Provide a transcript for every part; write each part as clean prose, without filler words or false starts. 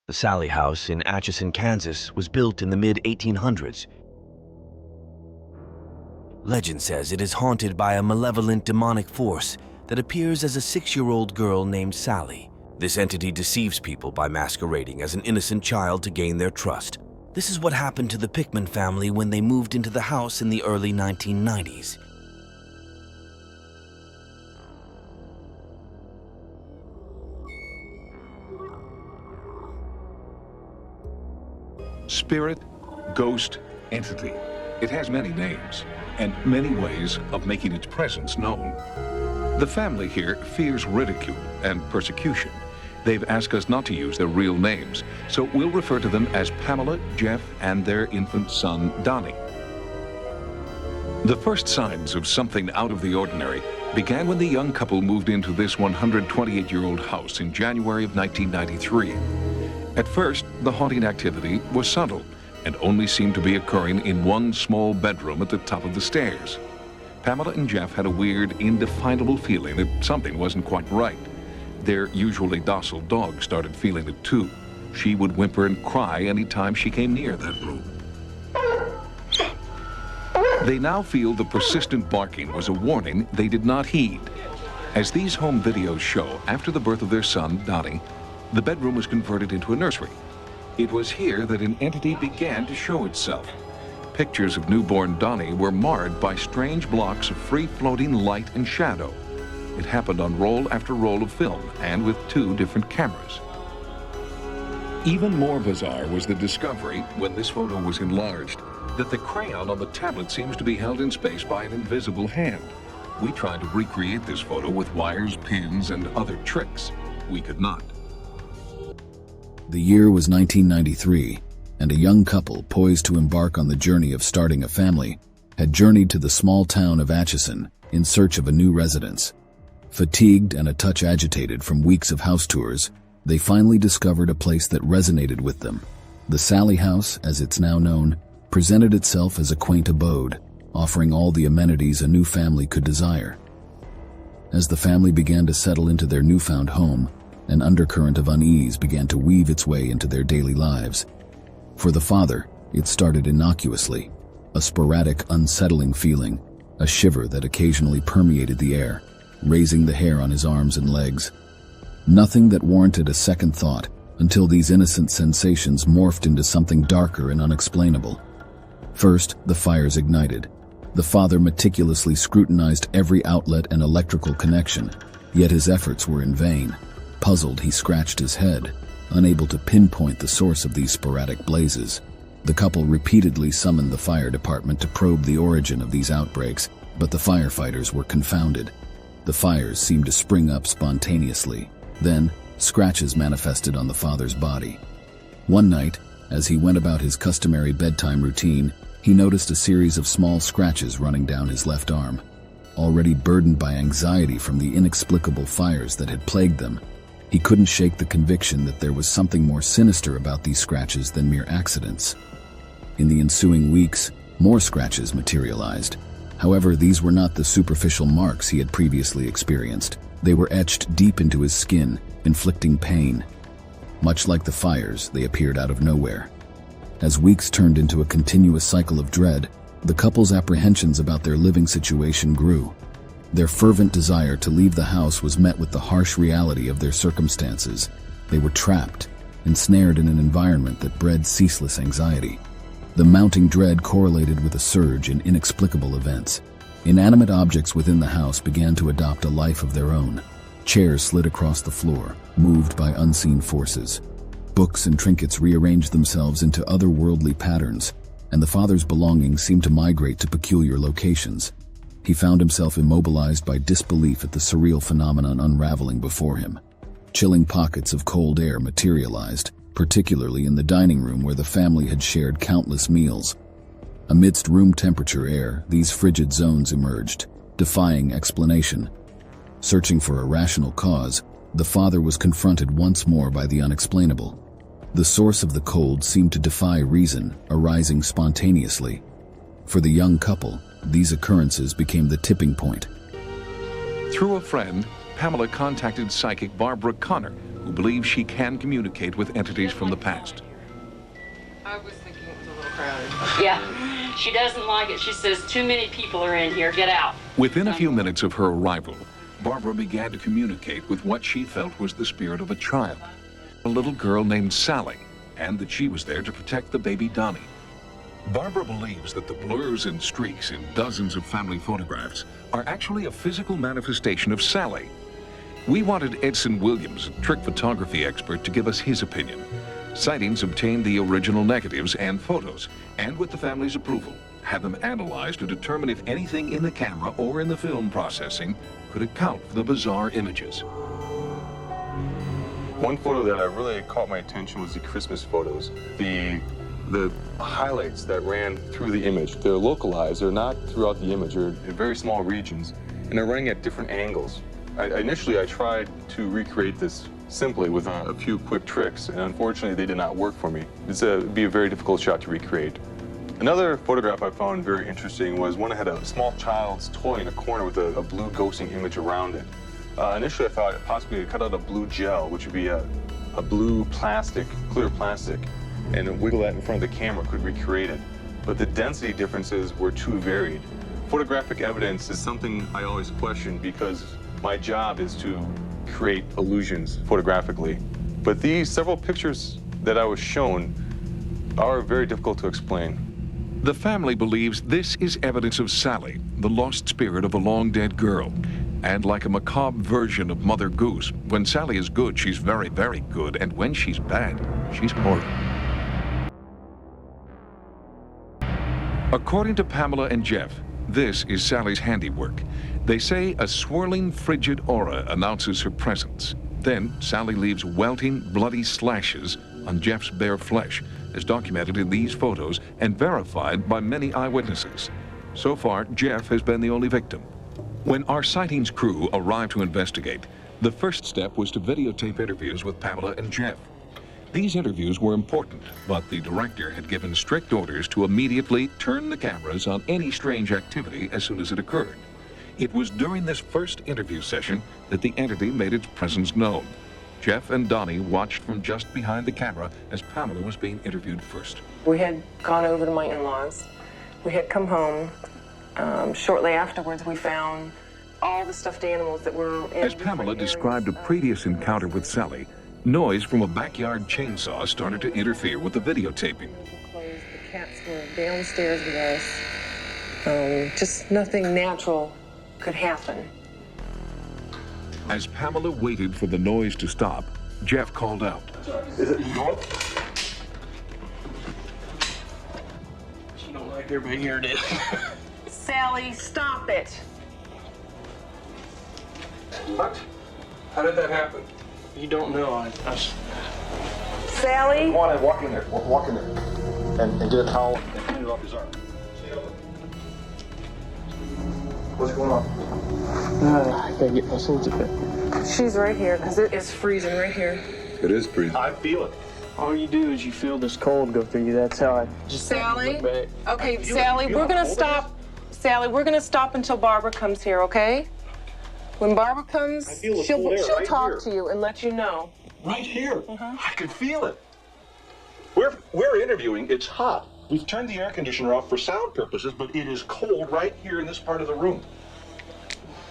The Sallie House in Atchison, Kansas, was built in the mid-1800s. Legend says it is haunted by a malevolent demonic force that appears as a 6-year-old girl named Sallie. This entity deceives people by masquerading as an innocent child to gain their trust. This is what happened to the Pickman family when they moved into the house in the early 1990s. Spirit, ghost, entity. It has many names and many ways of making its presence known. The family here fears ridicule and persecution. They've asked us not to use their real names, so we'll refer to them as Pamela, Jeff, and their infant son, Donnie. The first signs of something out of the ordinary began when the young couple moved into this 128-year-old house in January of 1993. At first, the haunting activity was subtle and only seemed to be occurring in one small bedroom at the top of the stairs. Pamela and Jeff had a weird, indefinable feeling that something wasn't quite right. Their usually docile dog started feeling it too. She would whimper and cry anytime she came near that room. They now feel the persistent barking was a warning they did not heed. As these home videos show, after the birth of their son, Donnie, the bedroom was converted into a nursery. It was here that an entity began to show itself. Pictures of newborn Donnie were marred by strange blocks of free-floating light and shadow. It happened on roll after roll of film and with 2 different cameras. Even more bizarre was the discovery, when this photo was enlarged, that the crayon on the tablet seems to be held in space by an invisible hand. We tried to recreate this photo with wires, pins, and other tricks. We could not. The year was 1993, and a young couple poised to embark on the journey of starting a family had journeyed to the small town of Atchison in search of a new residence. Fatigued and a touch agitated from weeks of house tours, they finally discovered a place that resonated with them. The Sallie House, as it's now known, presented itself as a quaint abode, offering all the amenities a new family could desire. As the family began to settle into their newfound home, an undercurrent of unease began to weave its way into their daily lives. For the father, it started innocuously, a sporadic, unsettling feeling, a shiver that occasionally permeated the air, raising the hair on his arms and legs. Nothing that warranted a second thought until these innocent sensations morphed into something darker and unexplainable. First, the fires ignited. The father meticulously scrutinized every outlet and electrical connection, yet his efforts were in vain. Puzzled, he scratched his head, unable to pinpoint the source of these sporadic blazes. The couple repeatedly summoned the fire department to probe the origin of these outbreaks, but the firefighters were confounded. The fires seemed to spring up spontaneously. Then, scratches manifested on the father's body. One night, as he went about his customary bedtime routine, he noticed a series of small scratches running down his left arm. Already burdened by anxiety from the inexplicable fires that had plagued them, he couldn't shake the conviction that there was something more sinister about these scratches than mere accidents. In the ensuing weeks, more scratches materialized. However, these were not the superficial marks he had previously experienced. They were etched deep into his skin, inflicting pain. Much like the fires, they appeared out of nowhere. As weeks turned into a continuous cycle of dread, the couple's apprehensions about their living situation grew. Their fervent desire to leave the house was met with the harsh reality of their circumstances. They were trapped, ensnared in an environment that bred ceaseless anxiety. The mounting dread correlated with a surge in inexplicable events. Inanimate objects within the house began to adopt a life of their own. Chairs slid across the floor, moved by unseen forces. Books and trinkets rearranged themselves into otherworldly patterns, and the father's belongings seemed to migrate to peculiar locations. He found himself immobilized by disbelief at the surreal phenomenon unraveling before him. Chilling pockets of cold air materialized, particularly in the dining room where the family had shared countless meals. Amidst room temperature air, these frigid zones emerged, defying explanation. Searching for a rational cause, the father was confronted once more by the unexplainable. The source of the cold seemed to defy reason, arising spontaneously. For the young couple, these occurrences became the tipping point. Through a friend, Pamela contacted psychic Barbara Connor, who believes she can communicate with entities from the past. I was thinking it was a little crowded. Yeah, she doesn't like it. She says, too many people are in here, get out. Within a few minutes of her arrival, Barbara began to communicate with what she felt was the spirit of a child, a little girl named Sallie, and that she was there to protect the baby Donnie. Barbara believes that the blurs and streaks in dozens of family photographs are actually a physical manifestation of Sallie. We wanted Edson Williams, a trick photography expert, to give us his opinion. Sightings obtained the original negatives and photos, and with the family's approval, had them analyzed to determine if anything in the camera or in the film processing could account for the bizarre images. One photo that really caught my attention was the Christmas photos. The highlights that ran through the image, they're localized, they're not throughout the image, they're in very small regions, and they're running at different angles. Initially, I tried to recreate this simply with a few quick tricks, and unfortunately, they did not work for me. It'd be a very difficult shot to recreate. Another photograph I found very interesting was one that had a small child's toy in a corner with a blue ghosting image around it. Initially, I thought possibly I cut out a blue gel, which would be a blue plastic, clear plastic, and wiggle that in front of the camera could recreate it. But the density differences were too varied. Photographic evidence is something I always question because my job is to create illusions photographically. But these several pictures that I was shown are very difficult to explain. The family believes this is evidence of Sallie, the lost spirit of a long-dead girl. And like a macabre version of Mother Goose, when Sallie is good, she's very, very good, and when she's bad, she's horrible. According to Pamela and Jeff, this is Sallie's handiwork. They say a swirling, frigid aura announces her presence. Then Sallie leaves welting, bloody slashes on Jeff's bare flesh, as documented in these photos and verified by many eyewitnesses. So far, Jeff has been the only victim. When our sightings crew arrived to investigate, the first step was to videotape interviews with Pamela and Jeff. These interviews were important, but the director had given strict orders to immediately turn the cameras on any strange activity as soon as it occurred. It was during this first interview session that the entity made its presence known. Jeff and Donnie watched from just behind the camera as Pamela was being interviewed first. We had gone over to my in-laws. We had come home. Shortly afterwards, we found all the stuffed animals that were in As Pamela described a previous encounter with Sallie, noise from a backyard chainsaw started to interfere with the videotaping. The cats were downstairs with us. Just nothing natural could happen. As Pamela waited for the noise to stop, Jeff called out. Is it north? She don't like everybody here, did. Sallie, stop it. What? How did that happen? You don't know. Sallie? Come on in, walk in there. Walk in there. And get a towel and clean it off his arm. What's going on? I gotta get my sense of it. She's right here, because it is freezing right here. It is freezing. I feel it. All you do is you feel this cold go through you. That's how I just Sallie? look back. Okay, Sallie, we're gonna stop. Sallie, we're gonna stop until Barbara comes here, okay? When Barbara comes, feel the she'll cold air right talk here. to you and let you know. Right here. I can feel it. We're interviewing. It's hot. We've turned the air conditioner off for sound purposes, but it is cold right here in this part of the room.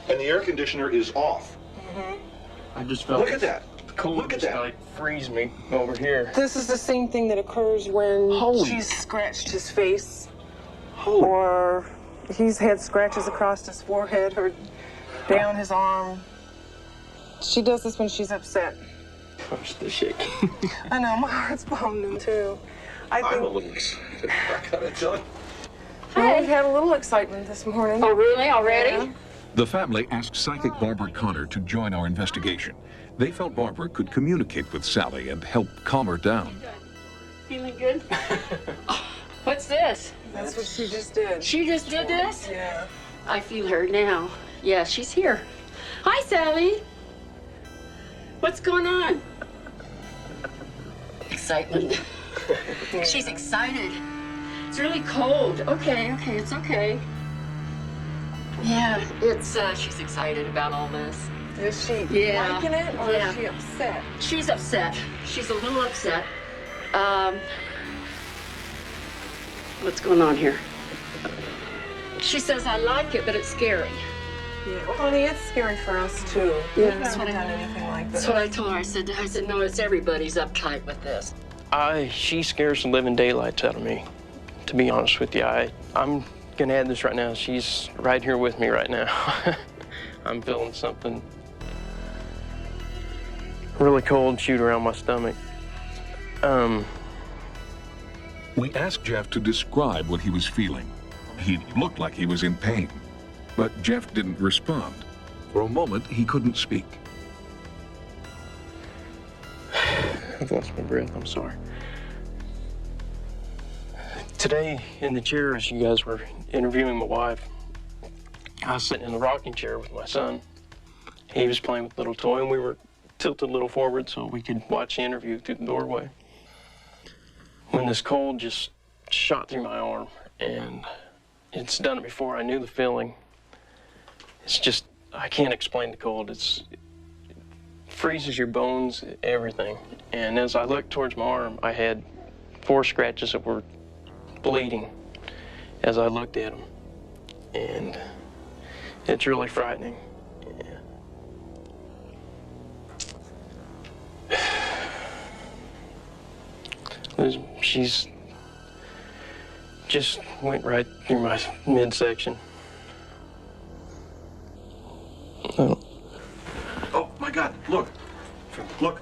And the air conditioner is off. I just felt Look at that. cold. Look at just that. like freeze me over here. This is the same thing that occurs when Holy- she's scratched his face, Holy. or he's had scratches across his forehead or down his arm. She does this when she's upset. Gosh, the shake. I know, my heart's pounding too. I I'm a think little excited. I gotta tell you. well, we've had a little excitement this morning. Oh, really? Already? Yeah. The family asked psychic Barbara Connor to join our investigation. They felt Barbara could communicate with Sallie and help calm her down. Feeling good? What's this? That's what she just did. She just did this? Yeah. I feel her now. Yeah, she's here. Hi, Sallie. What's going on? Excitement. She's excited. It's really cold. Okay, it's okay. Yeah, it's, she's excited about all this. Is she Yeah. liking it, or Yeah. is she upset? She's upset. She's a little upset. What's going on here? She says, I like it, but it's scary. Yeah. Well, honey, it's scary for us too. Yeah, We've that's never what I- done anything like this. That's what I told her. I said, no, it's everybody's uptight with this. She scares the living daylights out of me, to be honest with you. I'm gonna add this right now. She's right here with me right now. I'm feeling something really cold shoot around my stomach. We asked Jeff to describe what he was feeling. He looked like he was in pain, but Jeff didn't respond. For a moment, he couldn't speak. I've lost my breath, I'm sorry. Today, in the chair, as you guys were interviewing my wife, I was sitting in the rocking chair with my son. He was playing with a little toy, and we were tilted a little forward so we could watch the interview through the doorway. When this cold just shot through my arm, and it's done it before, I knew the feeling. It's just, I can't explain the cold. It freezes your bones, everything. And as I looked towards my arm, I had 4 scratches that were bleeding as I looked at them. And it's really frightening. She's just went right through my midsection. Oh my God, look. Look.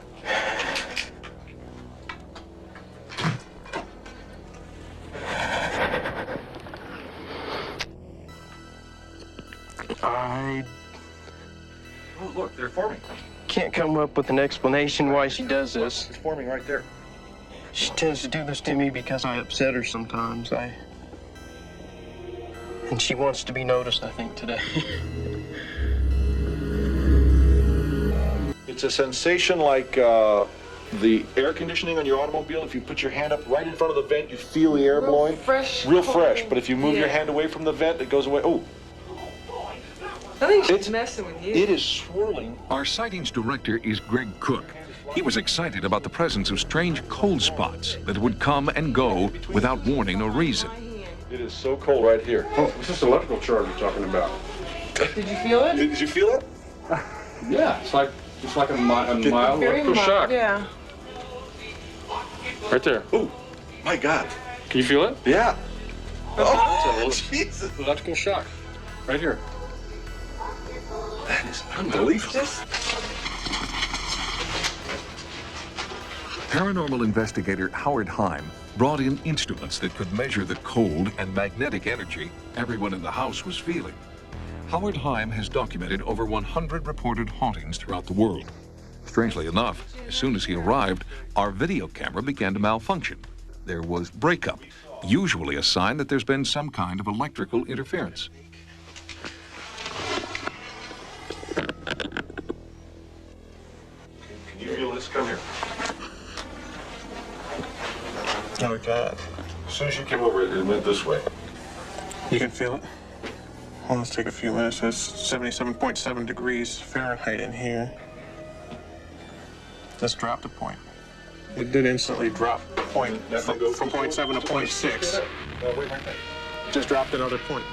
Oh, look, they're forming. Can't come up with an explanation why she does this. It's forming right there. She tends to do this to me because I upset her sometimes. And she wants to be noticed, I think, today. It's a sensation like the air conditioning on your automobile. If you put your hand up right in front of the vent, you feel the air blowing. Fresh. Real fresh. But if you move Yeah. your hand away from the vent, it goes away. Oh, I think she's It's- messing with you. it is swirling. Our sightings director is Greg Cook. He was excited about the presence of strange cold spots that would come and go without warning or reason. It is so cold right here. Oh, this is electrical charge we're talking about. Did you feel it? Did you feel it? Yeah, it's like a mild Very electrical mild, shock. yeah. Right there. Oh, my God. Can you feel it? Yeah. Oh, Jesus. electrical shock. Right here. That is unbelievable. Paranormal investigator Howard Heim brought in instruments that could measure the cold and magnetic energy everyone in the house was feeling. Howard Heim has documented over 100 reported hauntings throughout the world. Strangely enough, as soon as he arrived, our video camera began to malfunction. There was breakup, usually a sign that there's been some kind of electrical interference. Can you feel this? Come here. Oh, God. As soon as you came over, it went this way. You can feel it? Well, let's take a few minutes. It's 77.7 degrees Fahrenheit in here. Let's drop the point. It did instantly drop point from 0.7 to 0.6. Wait, right there. Just dropped another point.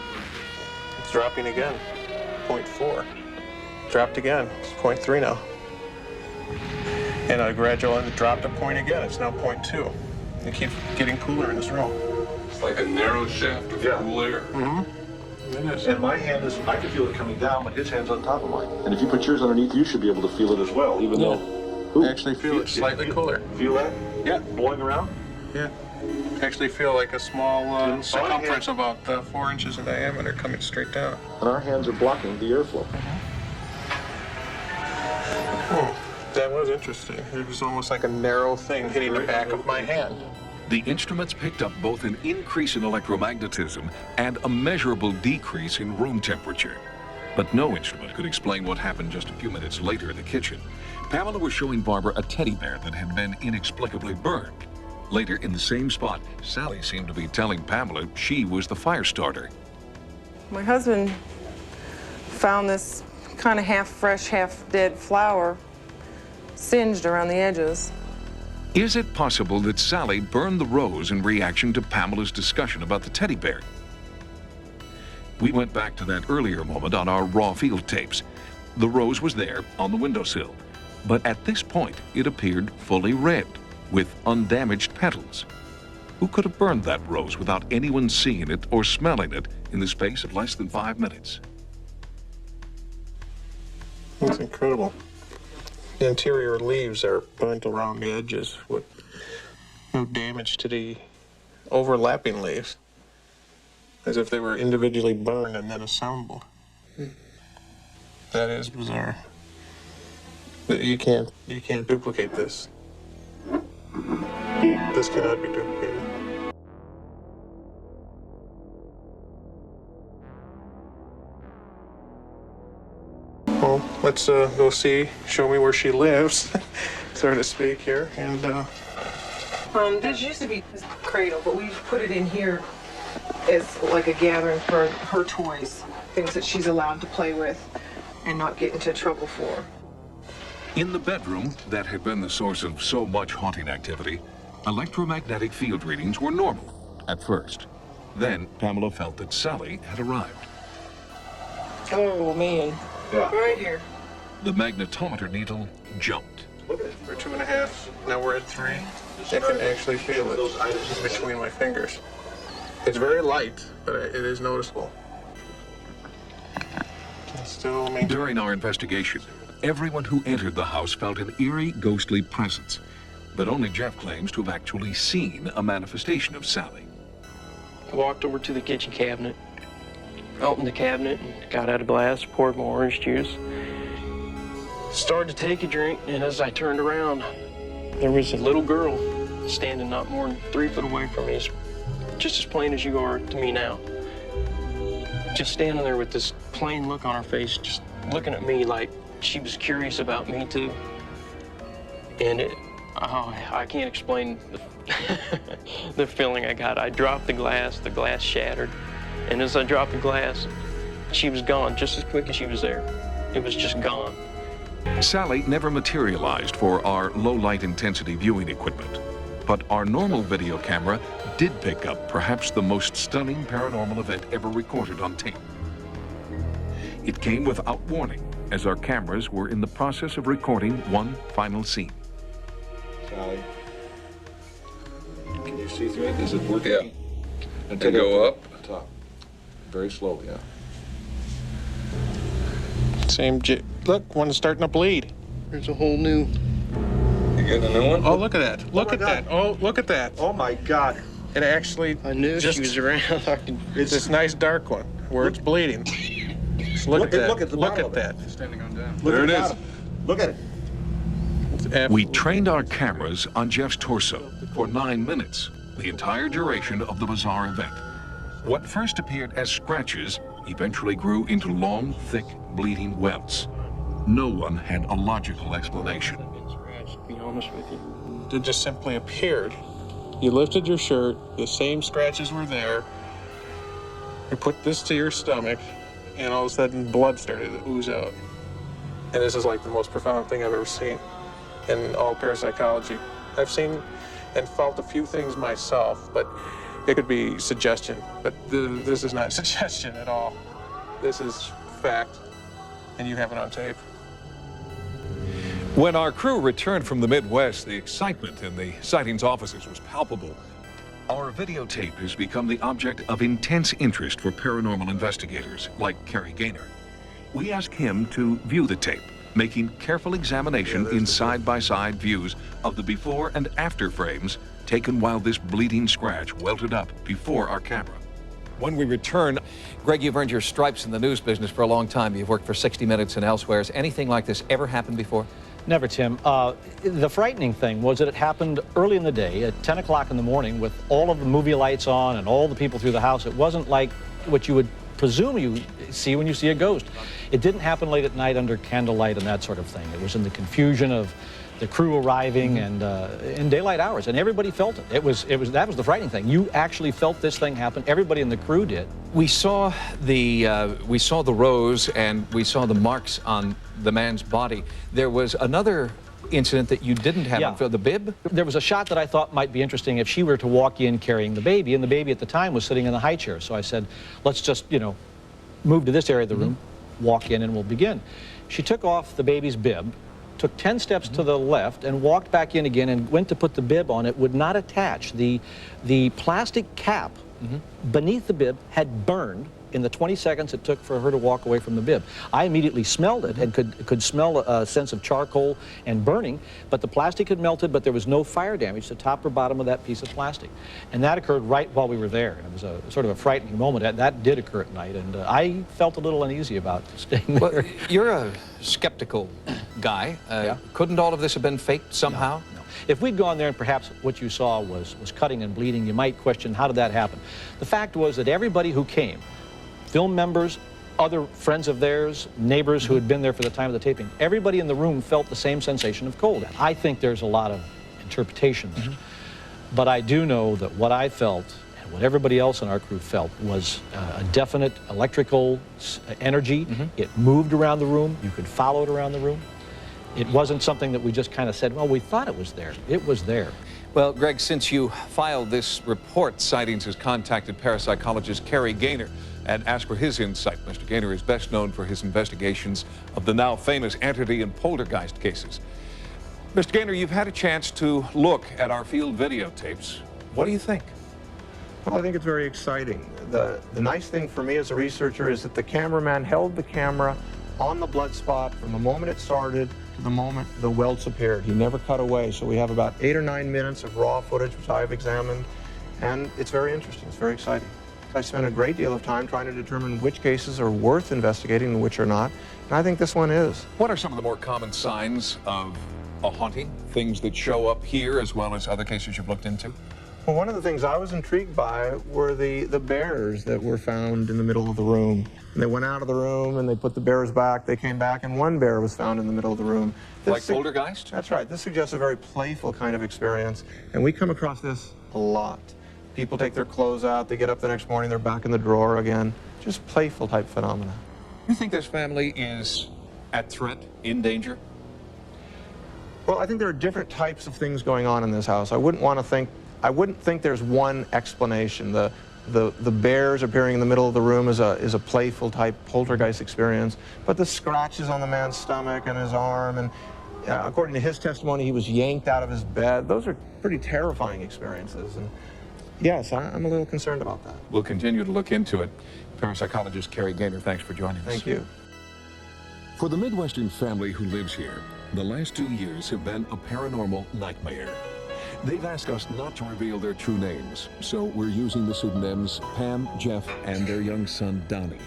It's dropping again. 0.4. Dropped again. It's 0.3 now. And I gradually dropped a point again. It's now 0.2. It keeps getting cooler in this room. It's like a narrow shaft of cool air. It is. And my hand is, I can feel it coming down, but his hand's on top of mine. And if you put yours underneath, you should be able to feel it as well, even though. Ooh, I actually feel it slightly cooler. Feel that? Yeah. Blowing around? Yeah. Actually feel like a small Inside circumference here. about 4 inches in diameter coming straight down. And our hands are blocking the airflow. That was interesting. It was almost like a narrow thing hitting the back of my hand. The instruments picked up both an increase in electromagnetism and a measurable decrease in room temperature. But no instrument could explain what happened just a few minutes later in the kitchen. Pamela was showing Barbara a teddy bear that had been inexplicably burned. Later, in the same spot, Sallie seemed to be telling Pamela she was the fire starter. My husband found this kind of half fresh, half dead flower singed around the edges. Is it possible that Sallie burned the rose in reaction to Pamela's discussion about the teddy bear? We went back to that earlier moment on our raw field tapes. The rose was there on the windowsill, but at this point it appeared fully red, with undamaged petals. Who could have burned that rose without anyone seeing it or smelling it in the space of less than 5 minutes? That's incredible. The interior leaves are burnt around the edges with no damage to the overlapping leaves, as if they were individually burned and then assembled. That is bizarre. You can't duplicate this. This cannot be duplicated. Well, let's go see, show me where she lives, so to speak here. And This used to be a cradle, but we've put it in here as like a gathering for her toys, things that she's allowed to play with and not get into trouble for. In the bedroom that had been the source of so much haunting activity, electromagnetic field readings were normal at first. Then Pamela felt that Sallie had arrived. Oh, man. Yeah. Right here. The magnetometer needle jumped. look at it. We're 2.5, now we're at 3. I can actually feel it between my fingers. It's very light, but it is noticeable. Still During our investigation, everyone who entered the house felt an eerie, ghostly presence. But only Jeff claims to have actually seen a manifestation of Sallie. I walked over to the kitchen cabinet, opened the cabinet, and got out a glass, poured more orange juice. Started to take a drink, and as I turned around, there was a little girl standing not more than 3 foot away from me, just as plain as you are to me now. Just standing there with this plain look on her face, just looking at me like she was curious about me too. And I can't explain the feeling I got. I dropped the glass shattered, and as I dropped the glass, she was gone just as quick as she was there. It was just gone. Sallie never materialized for our low-light intensity viewing equipment, but our normal video camera did pick up perhaps the most stunning paranormal event ever recorded on tape. It came without warning, as our cameras were in the process of recording one final scene. Sallie, can you see through it? Is it working? Yeah. And go up? Top. Very slowly, yeah. Look, one's starting to bleed. There's a whole new. You getting a new one? Oh, look at that. Look at that. Oh, look at that. Oh my God. It actually. I knew she was around. It's this nice dark one where it's bleeding. Just look at that. Look at that. Standing on down. There it is. Look at it. We trained our cameras on Jeff's torso for 9 minutes, the entire duration of the bizarre event. What first appeared as scratches eventually grew into long, thick, bleeding welts. No one had a logical explanation. To be honest with you, it just simply appeared. You lifted your shirt, the same scratches were there. You put this to your stomach, and all of a sudden blood started to ooze out. And this is like the most profound thing I've ever seen in all parapsychology. I've seen and felt a few things myself, but it could be suggestion. But this is not suggestion at all. This is fact, and you have it on tape. When our crew returned from the Midwest, the excitement in the sightings offices was palpable. Our videotape has become the object of intense interest for paranormal investigators like Kerry Gaynor. We ask him to view the tape, making careful examination in side-by-side views of the before and after frames taken while this bleeding scratch welted up before our camera. When we return, Greg, you've earned your stripes in the news business for a long time. You've worked for 60 Minutes and elsewhere. Has anything like this ever happened before? Never, Tim. The frightening thing was that it happened early in the day at 10 o'clock in the morning with all of the movie lights on and all the people through the house. It wasn't like what you would presume you see when you see a ghost. It didn't happen late at night under candlelight and that sort of thing. It was in the confusion of the crew arriving and in daylight hours, and everybody felt it. That was the frightening thing. You actually felt this thing happen. Everybody in the crew did. We saw the rose and we saw the marks on the man's body. There was another incident that you didn't have, the bib? There was a shot that I thought might be interesting if she were to walk in carrying the baby, and the baby at the time was sitting in the high chair. So I said, let's just, move to this area of the room, walk in, and we'll begin. She took off the baby's bib, took 10 steps to the left, and walked back in again, and went to put the bib on. It would not attach. The plastic cap beneath the bib had burned in the 20 seconds it took for her to walk away from the bib. I immediately smelled it and could smell a sense of charcoal and burning, but the plastic had melted, but there was no fire damage to top or bottom of that piece of plastic. And that occurred right while we were there. It was a sort of a frightening moment. That did occur at night, and I felt a little uneasy about staying there. Well, you're a skeptical guy. Couldn't all of this have been faked somehow? No. If we'd gone there and perhaps what you saw was cutting and bleeding, you might question, how did that happen? The fact was that everybody who came, film members, other friends of theirs, neighbors who had been there for the time of the taping, everybody in the room felt the same sensation of cold. I think there's a lot of interpretation there. But I do know that what I felt and what everybody else in our crew felt was a definite electrical energy. It moved around the room. You could follow it around the room. It wasn't something that we just kind of said, well, we thought it was there. It was there. Well, Greg, since you filed this report, Sightings has contacted parapsychologist Kerry Gaynor and asked for his insight. Mr. Gaynor is best known for his investigations of the now famous entity and poltergeist cases. Mr. Gaynor, you've had a chance to look at our field videotapes. What do you think? Well, I think it's very exciting. The nice thing for me as a researcher is that the cameraman held the camera on the blood spot from the moment it started to the moment the welts appeared. He never cut away, so we have about 8 or 9 minutes of raw footage, which I've examined, and it's very interesting. It's very exciting. I spent a great deal of time trying to determine which cases are worth investigating and which are not, and I think this one is. What are some of the more common signs of a haunting? Things that show up here as well as other cases you've looked into? Well, one of the things I was intrigued by were the bears that were found in the middle of the room. And they went out of the room and they put the bears back. They came back and one bear was found in the middle of the room. Like poltergeist? That's right. This suggests a very playful kind of experience. And we come across this a lot. People take their clothes out, they get up the next morning, they're back in the drawer again. Just playful type phenomena. You think this family is at threat, in danger? Well, I think there are different types of things going on in this house. I wouldn't think there's one explanation. The bears appearing in the middle of the room is a playful type poltergeist experience, but the scratches on the man's stomach and his arm, and according to his testimony, he was yanked out of his bed. Those are pretty terrifying experiences. And yes, I'm a little concerned about that. We'll continue to look into it. Parapsychologist Kerry Gaynor, thanks for joining us. Thank you. For the Midwestern family who lives here, the last 2 years have been a paranormal nightmare. They've asked us not to reveal their true names, so we're using the pseudonyms Pam, Jeff, and their young son, Donnie.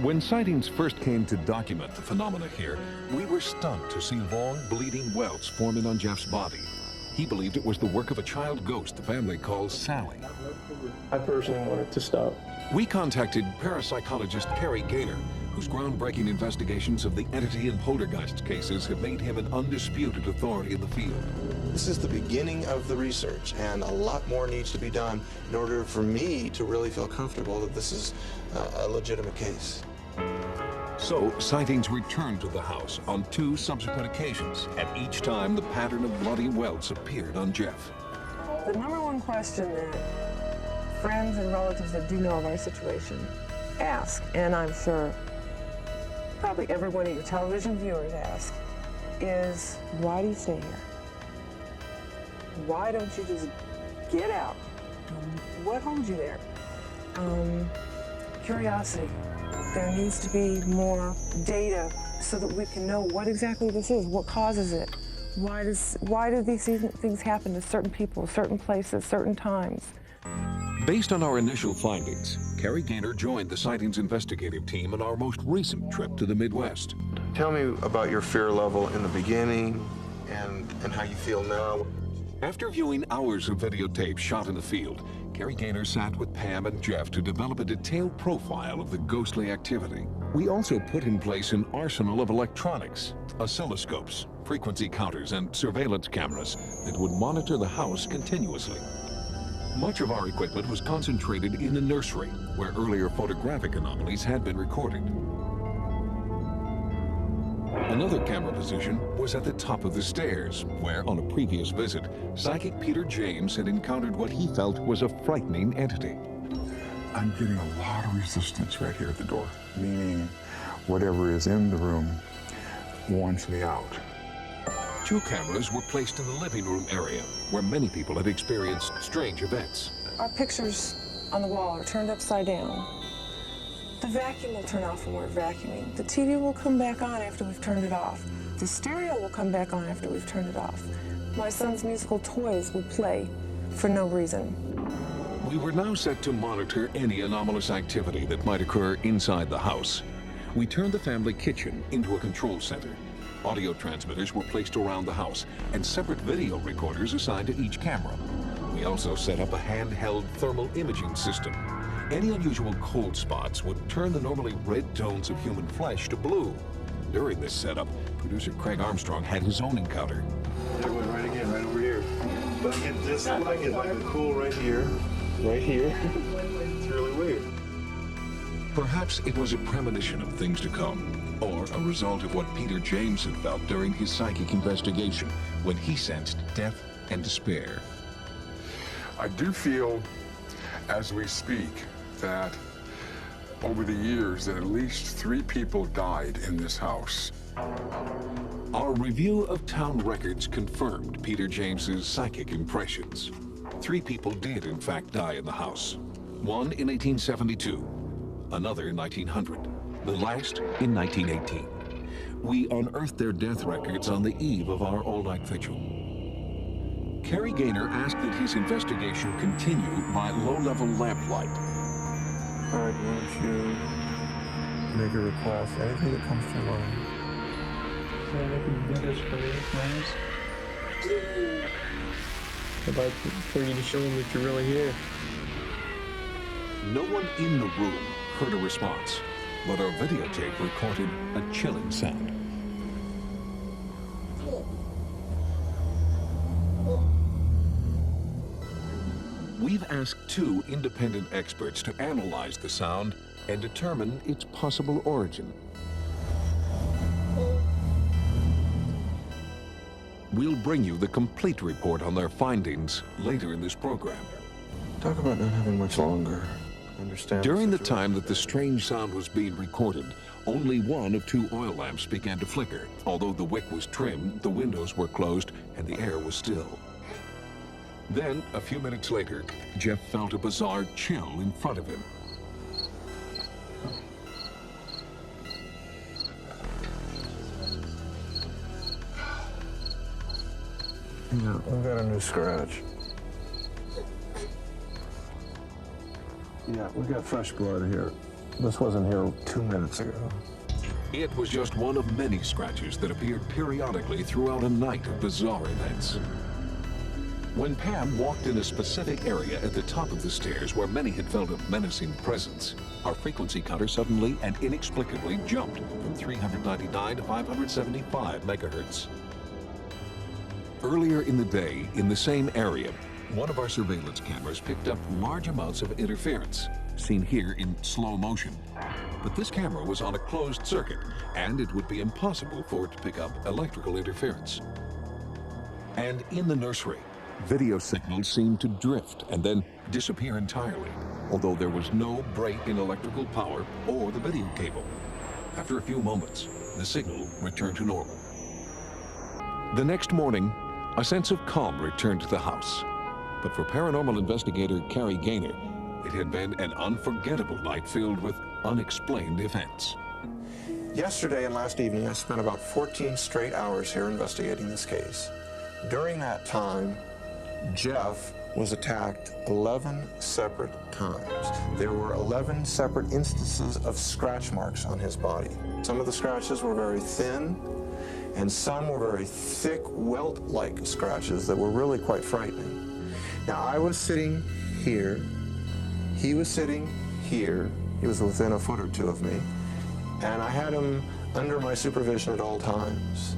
When Sightings first came to document the phenomena here, we were stunned to see long, bleeding welts forming on Jeff's body. He believed it was the work of a child ghost the family calls Sallie. I personally want it to stop. We contacted parapsychologist Kerry Gaynor, whose groundbreaking investigations of the entity and poltergeist cases have made him an undisputed authority in the field. This is the beginning of the research, and a lot more needs to be done in order for me to really feel comfortable that this is a legitimate case. So, Sightings returned to the house on 2 subsequent occasions, and each time the pattern of bloody welts appeared on Jeff. The number one question that friends and relatives that do know of our situation ask, and I'm sure probably every one of your television viewers ask, is why do you stay here? Why don't you just get out? What holds you there? Curiosity. There needs to be more data so that we can know what exactly this is, what causes it. Why do these things happen to certain people, certain places, certain times? Based on our initial findings, Kerry Gaynor joined the Sightings investigative team on our most recent trip to the Midwest. Tell me about your fear level in the beginning and how you feel now. After viewing hours of videotape shot in the field, Kerry Gaynor sat with Pam and Jeff to develop a detailed profile of the ghostly activity. We also put in place an arsenal of electronics, oscilloscopes, frequency counters and surveillance cameras that would monitor the house continuously. Much of our equipment was concentrated in the nursery, where earlier photographic anomalies had been recorded. Another camera position was at the top of the stairs, where, on a previous visit, psychic Peter James had encountered what he felt was a frightening entity. I'm getting a lot of resistance right here at the door, meaning whatever is in the room wants me out. 2 cameras were placed in the living room area, where many people had experienced strange events. Our pictures on the wall are turned upside down. The vacuum will turn off when we're vacuuming. The TV will come back on after we've turned it off. The stereo will come back on after we've turned it off. My son's musical toys will play for no reason. We were now set to monitor any anomalous activity that might occur inside the house. We turned the family kitchen into a control center. Audio transmitters were placed around the house and separate video recorders assigned to each camera. We also set up a handheld thermal imaging system. Any unusual cold spots would turn the normally red tones of human flesh to blue. During this setup, producer Craig Armstrong had his own encounter. There went right again, right over here. But I get this, I get like a cool right here. Right here. It's really weird. Perhaps it was a premonition of things to come, or a result of what Peter James had felt during his psychic investigation when he sensed death and despair. I do feel, as we speak, that over the years that at least 3 people died in this house. Our review of town records confirmed Peter James's psychic impressions. 3 people did in fact die in the house. One in 1872, another in 1900, the last in 1918. We unearthed their death records on the eve of our all-night vigil. Carrie Gaynor asked that his investigation continue by low-level lamplight. All right, why don't you make a request, anything that comes to mind. So I can do this for you, plans? I'd like for you to show them that you're really here. No one in the room heard a response, but our videotape recorded a chilling sound. We've asked 2 independent experts to analyze the sound and determine its possible origin. We'll bring you the complete report on their findings later in this program. Talk about not having much longer. Understand. During the time that the strange sound was being recorded, only one of 2 oil lamps began to flicker. Although the wick was trimmed, the windows were closed, and the air was still. Then, a few minutes later, Jeff felt a bizarre chill in front of him. Yeah, we've got a new scratch. Yeah, we got fresh blood here. This wasn't here 2 minutes ago. It was just one of many scratches that appeared periodically throughout a night of bizarre events. When Pam walked in a specific area at the top of the stairs where many had felt a menacing presence, our frequency counter suddenly and inexplicably jumped from 399 to 575 megahertz. Earlier in the day, in the same area, one of our surveillance cameras picked up large amounts of interference, seen here in slow motion. But this camera was on a closed circuit, and it would be impossible for it to pick up electrical interference. And in the nursery, video signals seemed to drift and then disappear entirely, although there was no break in electrical power or the video cable. After a few moments, the signal returned to normal. The next morning, a sense of calm returned to the house. But for paranormal investigator Carrie Gaynor, it had been an unforgettable night filled with unexplained events. Yesterday and last evening, I spent about 14 straight hours here investigating this case. During that time, Jeff was attacked 11 separate times. There were 11 separate instances of scratch marks on his body. Some of the scratches were very thin, and some were very thick, welt-like scratches that were really quite frightening. Now, I was sitting here. He was sitting here. He was within a foot or two of me. And I had him under my supervision at all times.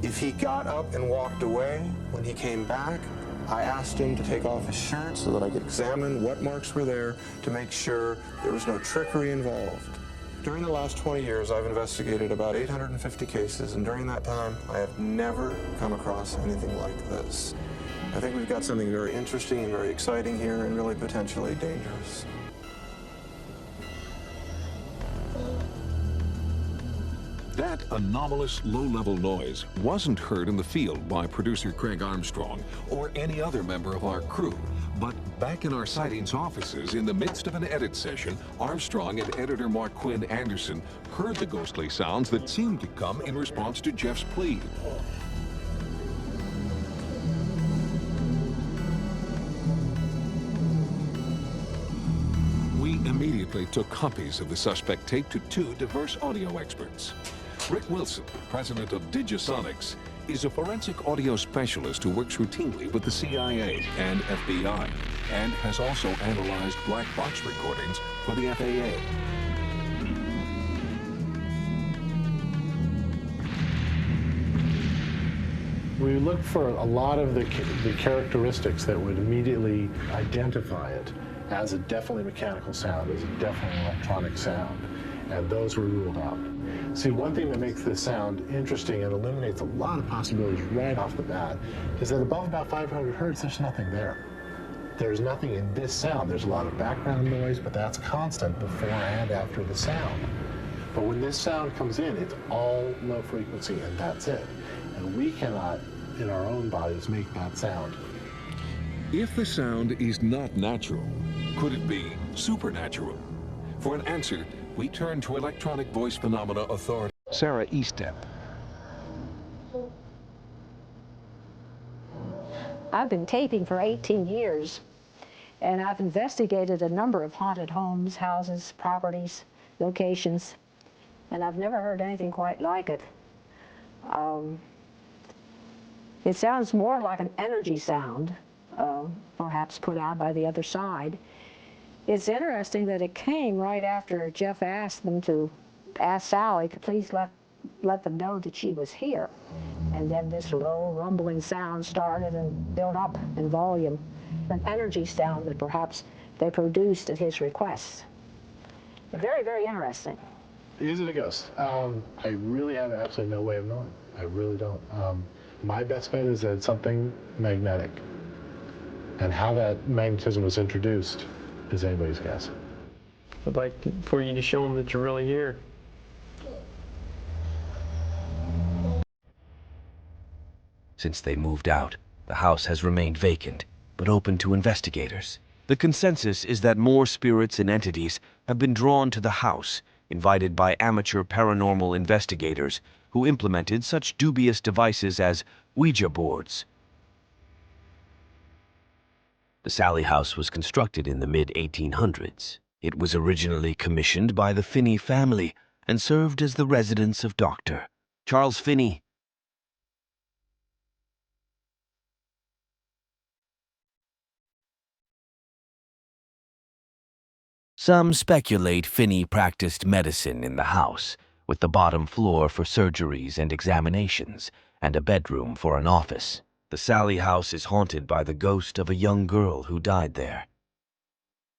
If he got up and walked away, when he came back, I asked him to take off his shirt so that I could examine what marks were there to make sure there was no trickery involved. During the last 20 years, I've investigated about 850 cases, and during that time, I have never come across anything like this. I think we've got something very interesting and very exciting here, and really potentially dangerous. That anomalous low-level noise wasn't heard in the field by producer Craig Armstrong or any other member of our crew. But back in our sightings offices, in the midst of an edit session, Armstrong and editor Mark Quinn Anderson heard the ghostly sounds that seemed to come in response to Jeff's plea. We immediately took copies of the suspect tape to two diverse audio experts. Rick Wilson, president of Digisonics, is a forensic audio specialist who works routinely with the CIA and FBI, and has also analyzed black box recordings for the FAA. We look for a lot of the characteristics that would immediately identify it as a definitely mechanical sound, as a definitely electronic sound, and those were ruled out. See, one thing that makes this sound interesting and eliminates a lot of possibilities right off the bat is that above about 500 hertz, there's nothing there. There's nothing in this sound. There's a lot of background noise, but that's constant before and after the sound. But when this sound comes in, it's all low frequency, and that's it. And we cannot, in our own bodies, make that sound. If the sound is not natural, could it be supernatural? For an answer, we turn to electronic voice phenomena authority Sarah Eastep. I've been taping for 18 years, and I've investigated a number of haunted homes, houses, properties, locations, and I've never heard anything quite like it. It sounds more like an energy sound, perhaps put out by the other side. It's interesting that it came right after Jeff asked them to ask Sallie to please let them know that she was here. And then this low rumbling sound started and built up in volume, an energy sound that perhaps they produced at his request. Very, very interesting. Is it a ghost? I really have absolutely no way of knowing. I really don't. My best bet is that it's something magnetic. And how that magnetism was introduced is anybody's guess. I'd like for you to show them that you're really here. Since they moved out, the house has remained vacant, but open to investigators. The consensus is that more spirits and entities have been drawn to the house, invited by amateur paranormal investigators who implemented such dubious devices as Ouija boards. The Sallie House was constructed in the mid-1800s. It was originally commissioned by the Finney family and served as the residence of Dr. Charles Finney. Some speculate Finney practiced medicine in the house, with the bottom floor for surgeries and examinations, and a bedroom for an office. The Sallie House is haunted by the ghost of a young girl who died there.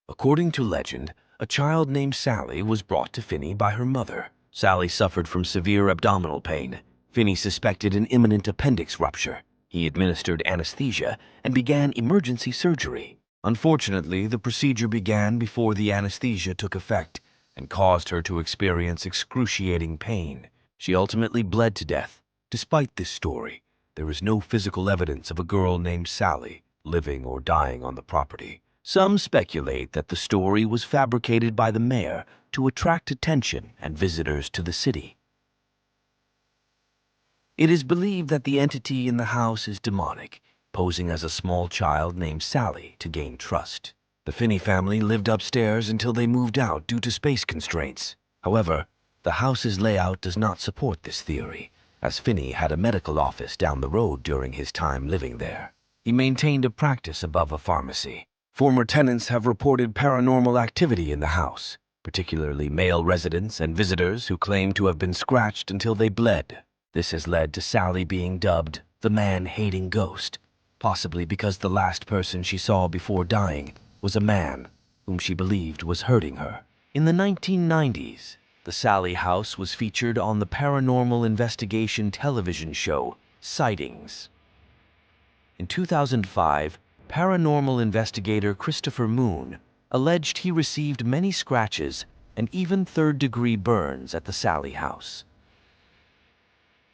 According to legend, a child named Sallie was brought to Finney by her mother. Sallie suffered from severe abdominal pain. Finney suspected an imminent appendix rupture. He administered anesthesia and began emergency surgery. Unfortunately, the procedure began before the anesthesia took effect and caused her to experience excruciating pain. She ultimately bled to death. Despite this story, there is no physical evidence of a girl named Sallie living or dying on the property. Some speculate that the story was fabricated by the mayor to attract attention and visitors to the city. It is believed that the entity in the house is demonic, posing as a small child named Sallie to gain trust. The Finney family lived upstairs until they moved out due to space constraints. However, the house's layout does not support this theory, as Finney had a medical office down the road during his time living there. He maintained a practice above a pharmacy. Former tenants have reported paranormal activity in the house, particularly male residents and visitors who claim to have been scratched until they bled. This has led to Sallie being dubbed the man-hating ghost, possibly because the last person she saw before dying was a man whom she believed was hurting her. In the 1990s, the Sallie House was featured on the paranormal investigation television show Sightings. In 2005, paranormal investigator Christopher Moon alleged he received many scratches and even third-degree burns at the Sallie House.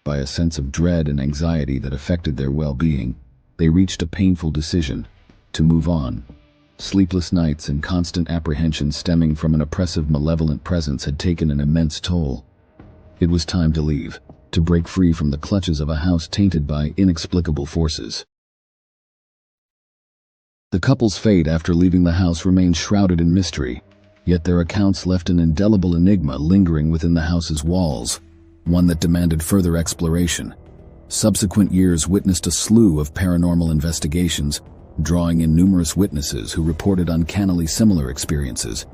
By a sense of dread and anxiety that affected their well-being, they reached a painful decision to move on. Sleepless nights and constant apprehension stemming from an oppressive, malevolent presence had taken an immense toll. It was time to leave, to break free from the clutches of a house tainted by inexplicable forces. The couple's fate after leaving the house remained shrouded in mystery, yet their accounts left an indelible enigma lingering within the house's walls, one that demanded further exploration. Subsequent years witnessed a slew of paranormal investigations, drawing in numerous witnesses who reported uncannily similar experiences.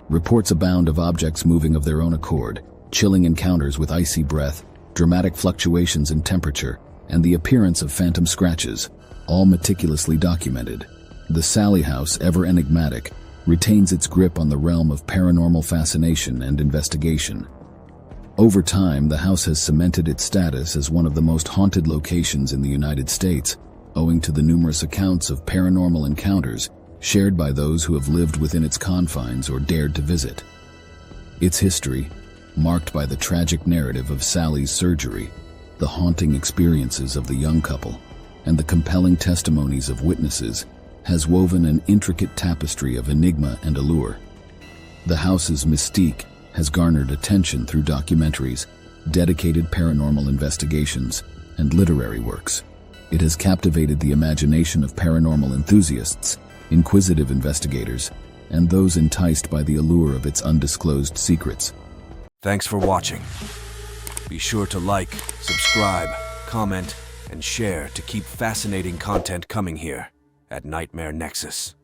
Reports abound of objects moving of their own accord, chilling encounters with icy breath, dramatic fluctuations in temperature, and the appearance of phantom scratches, all meticulously documented. The Sallie House, ever enigmatic, retains its grip on the realm of paranormal fascination and investigation. Over time, the house has cemented its status as one of the most haunted locations in the United States, owing to the numerous accounts of paranormal encounters shared by those who have lived within its confines or dared to visit. Its history, marked by the tragic narrative of Sallie's surgery, the haunting experiences of the young couple, and the compelling testimonies of witnesses, has woven an intricate tapestry of enigma and allure. The house's mystique has garnered attention through documentaries, dedicated paranormal investigations, and literary works. It has captivated the imagination of paranormal enthusiasts, inquisitive investigators, and those enticed by the allure of its undisclosed secrets. Thanks for watching. Be sure to like, subscribe, comment, and share to keep fascinating content coming here at Nightmare Nexus.